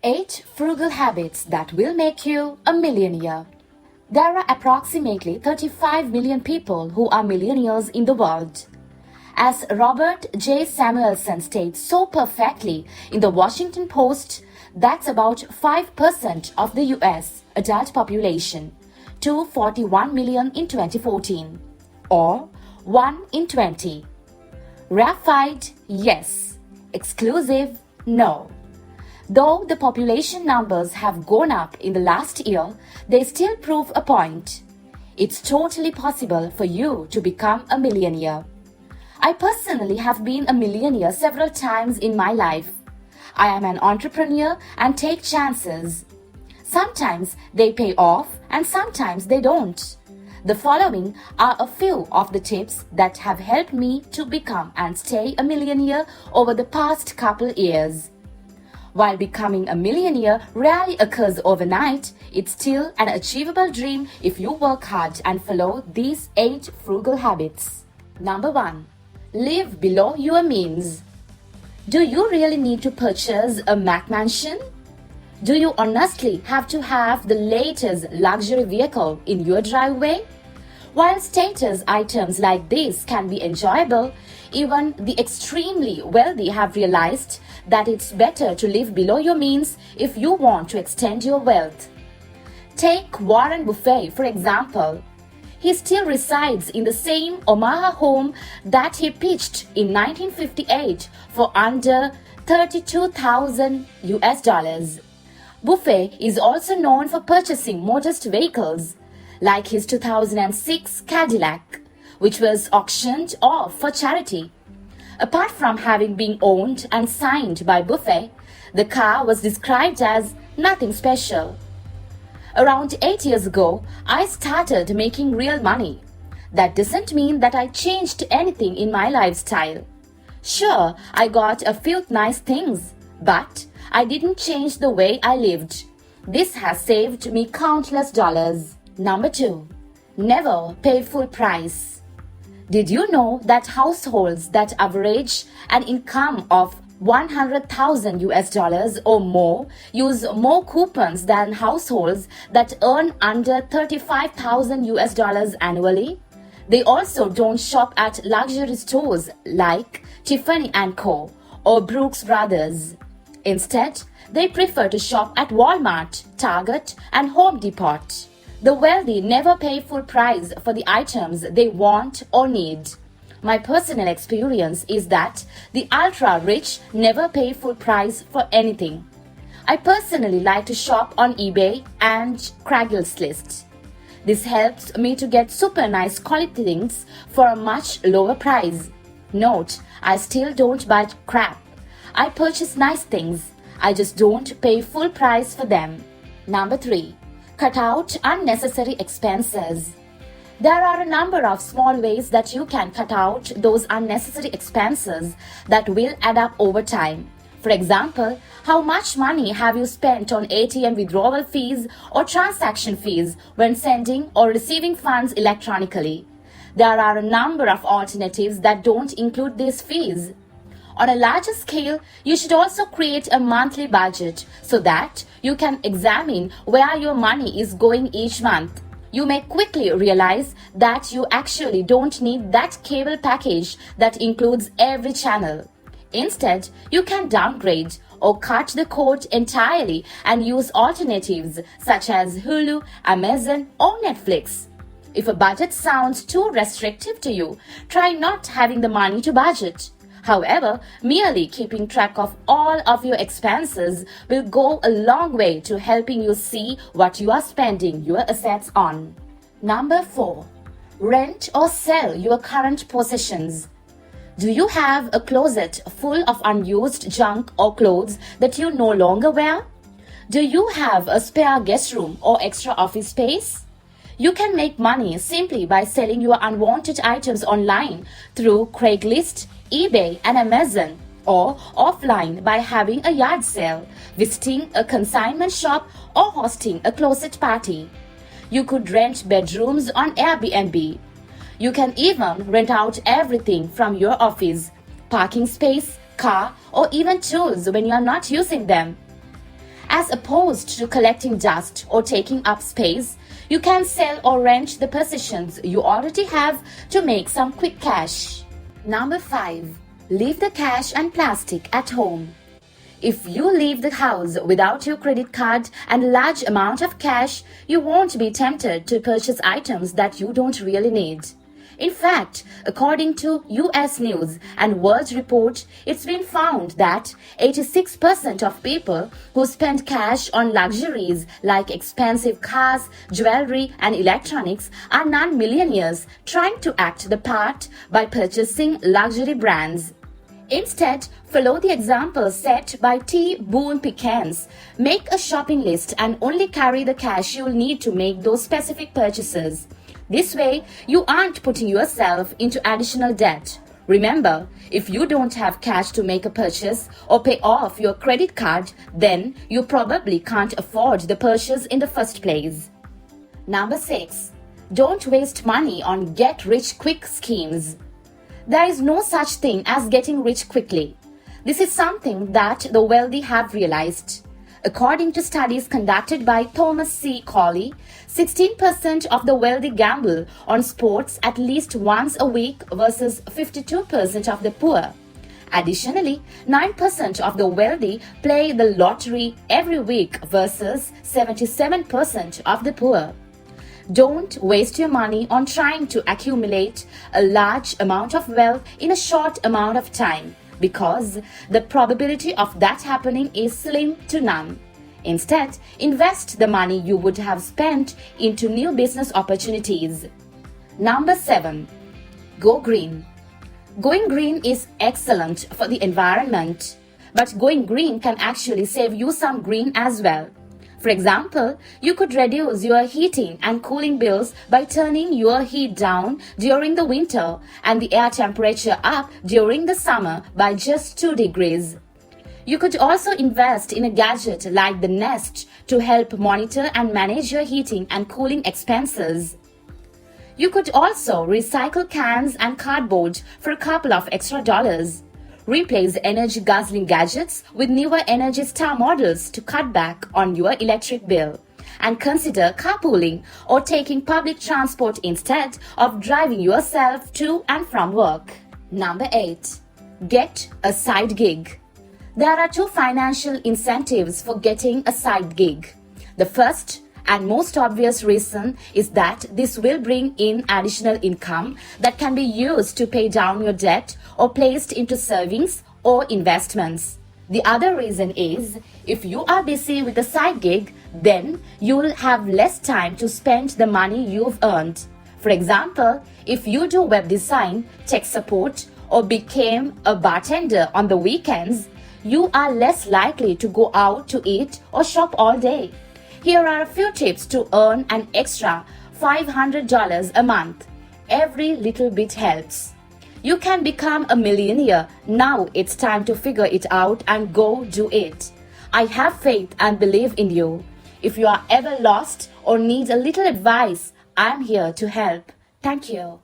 8 frugal habits that will make you a millionaire. There are approximately 35 million people who are millionaires in the world. As Robert J. Samuelson states so perfectly in the Washington Post, that's about 5% of the US adult population, 241 million in 2014, or 1 in 20. Rarefied, yes. Exclusive, no. Though the population numbers have gone up in the last year, they still prove a point. It's totally possible for you to become a millionaire. I personally have been a millionaire several times in my life. I am an entrepreneur and take chances. Sometimes they pay off and sometimes they don't. The following are a few of the tips that have helped me to become and stay a millionaire over the past couple years. While becoming a millionaire rarely occurs overnight, it's still an achievable dream if you work hard and follow these 8 frugal habits. Number 1. Live below your means. Do you really need to purchase a Mac mansion? Do you honestly have to have the latest luxury vehicle in your driveway? While status items like this can be enjoyable, even the extremely wealthy have realized that it's better to live below your means if you want to extend your wealth. Take Warren Buffett, for example. He still resides in the same Omaha home that he pitched in 1958 for under $32,000 US. Buffett is also known for purchasing modest vehicles, like his 2006 Cadillac, which was auctioned off for charity. Apart from having been owned and signed by Buffett, the car was described as nothing special. Around 8 years ago, I started making real money. That doesn't mean that I changed anything in my lifestyle. Sure, I got a few nice things, but I didn't change the way I lived. This has saved me countless dollars. Number 2. Never pay full price. Did you know that households that average an income of $100,000 US or more use more coupons than households that earn under $35,000 US annually? They also don't shop at luxury stores like Tiffany & Co. or Brooks Brothers. Instead, they prefer to shop at Walmart, Target, and Home Depot. The wealthy never pay full price for the items they want or need. My personal experience is that the ultra-rich never pay full price for anything. I personally like to shop on eBay and Craigslist. This helps me to get super nice quality things for a much lower price. Note, I still don't buy crap. I purchase nice things. I just don't pay full price for them. Number 3. Cut out unnecessary expenses. There are a number of small ways that you can cut out those unnecessary expenses that will add up over time. For example, how much money have you spent on ATM withdrawal fees or transaction fees when sending or receiving funds electronically? There are a number of alternatives that don't include these fees. On a larger scale, you should also create a monthly budget so that you can examine where your money is going each month. You may quickly realize that you actually don't need that cable package that includes every channel. Instead, you can downgrade or cut the cord entirely and use alternatives such as Hulu, Amazon, or Netflix. If a budget sounds too restrictive to you, try not having the money to budget. However, merely keeping track of all of your expenses will go a long way to helping you see what you are spending your assets on. Number 4. Rent or sell your current possessions. Do you have a closet full of unused junk or clothes that you no longer wear? Do you have a spare guest room or extra office space? You can make money simply by selling your unwanted items online through Craigslist, eBay, and Amazon, or offline by having a yard sale, visiting a consignment shop, or hosting a closet party. You could rent bedrooms on Airbnb. You can even rent out everything from your office, parking space, car, or even tools when you are not using them. As opposed to collecting dust or taking up space, you can sell or rent the possessions you already have to make some quick cash. Number 5. Leave the cash and plastic at home. If you leave the house without your credit card and a large amount of cash, you won't be tempted to purchase items that you don't really need. In fact, according to US News and World Report, it's been found that 86% of people who spend cash on luxuries like expensive cars, jewelry, and electronics are non-millionaires trying to act the part by purchasing luxury brands. Instead, follow the example set by T. Boone Pickens. Make a shopping list and only carry the cash you'll need to make those specific purchases. This way, you aren't putting yourself into additional debt. Remember, if you don't have cash to make a purchase or pay off your credit card, then you probably can't afford the purchase in the first place. Number 6. Don't waste money on get-rich-quick schemes. There is no such thing as getting rich quickly. This is something that the wealthy have realized. According to studies conducted by Thomas C. Colley, 16% of the wealthy gamble on sports at least once a week versus 52% of the poor. Additionally, 9% of the wealthy play the lottery every week versus 77% of the poor. Don't waste your money on trying to accumulate a large amount of wealth in a short amount of time, because the probability of that happening is slim to none. Instead, invest the money you would have spent into new business opportunities. Number 7. Go green. Going green is excellent for the environment, but going green can actually save you some green as well. For example, you could reduce your heating and cooling bills by turning your heat down during the winter and the air temperature up during the summer by just 2 degrees. You could also invest in a gadget like the Nest to help monitor and manage your heating and cooling expenses. You could also recycle cans and cardboard for a couple of extra dollars. Replace energy-guzzling gadgets with newer Energy Star models to cut back on your electric bill. And consider carpooling or taking public transport instead of driving yourself to and from work. Number 8. Get a side gig. There are 2 financial incentives for getting a side gig. The first and most obvious reason is that this will bring in additional income that can be used to pay down your debt or placed into savings or investments. The other reason is, if you are busy with a side gig, then you'll have less time to spend the money you've earned. For example, if you do web design, tech support, or became a bartender on the weekends, you are less likely to go out to eat or shop all day. Here are a few tips to earn an extra $500 a month. Every little bit helps. You can become a millionaire. Now it's time to figure it out and go do it. I have faith and believe in you. If you are ever lost or need a little advice, I'm here to help. Thank you.